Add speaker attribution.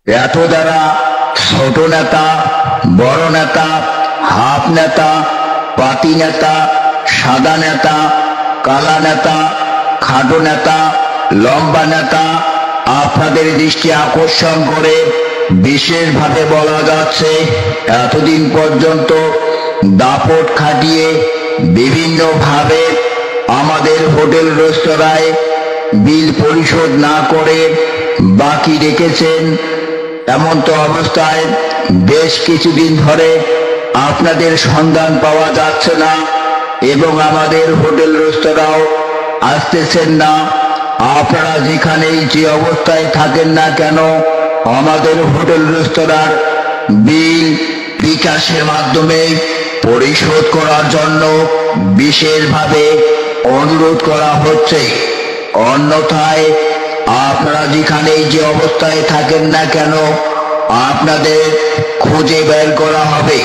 Speaker 1: এত দ্বারা ছোট নেতা, বড় নেতা, হাফ নেতা, পাতি নেতা, সাদা নেতা, কালা নেতা, খাটো নেতা, লম্বা নেতা আপনাদের দৃষ্টি আকর্ষণ করে বিশেষভাবে বলা যাচ্ছে, এতদিন পর্যন্ত দাপট খাটিয়ে বিভিন্নভাবে আমাদের হোটেল রেস্তোরাঁয় বিল পরিশোধ না করে বাকি রেখেছেন। এমন তো অবস্থায় বেশ কিছুদিন ধরে আপনাদের সন্ধান পাওয়া যাচ্ছে না এবং আমাদের হোটেল রেস্তোরাঁও আসতেছেন না। আপনারা যেখানেই যে অবস্থায় থাকেন না কেন, আমাদের হোটেল রেস্তোরাঁর বিল বিকাশের মাধ্যমে পরিশোধ করার জন্য বিশেষভাবে অনুরোধ করা হচ্ছে। অন্যথায় আপনারা যেখানেই যে অবস্থায় থাকেন না কেন, আপনাদের খুঁজে বের করা হবে।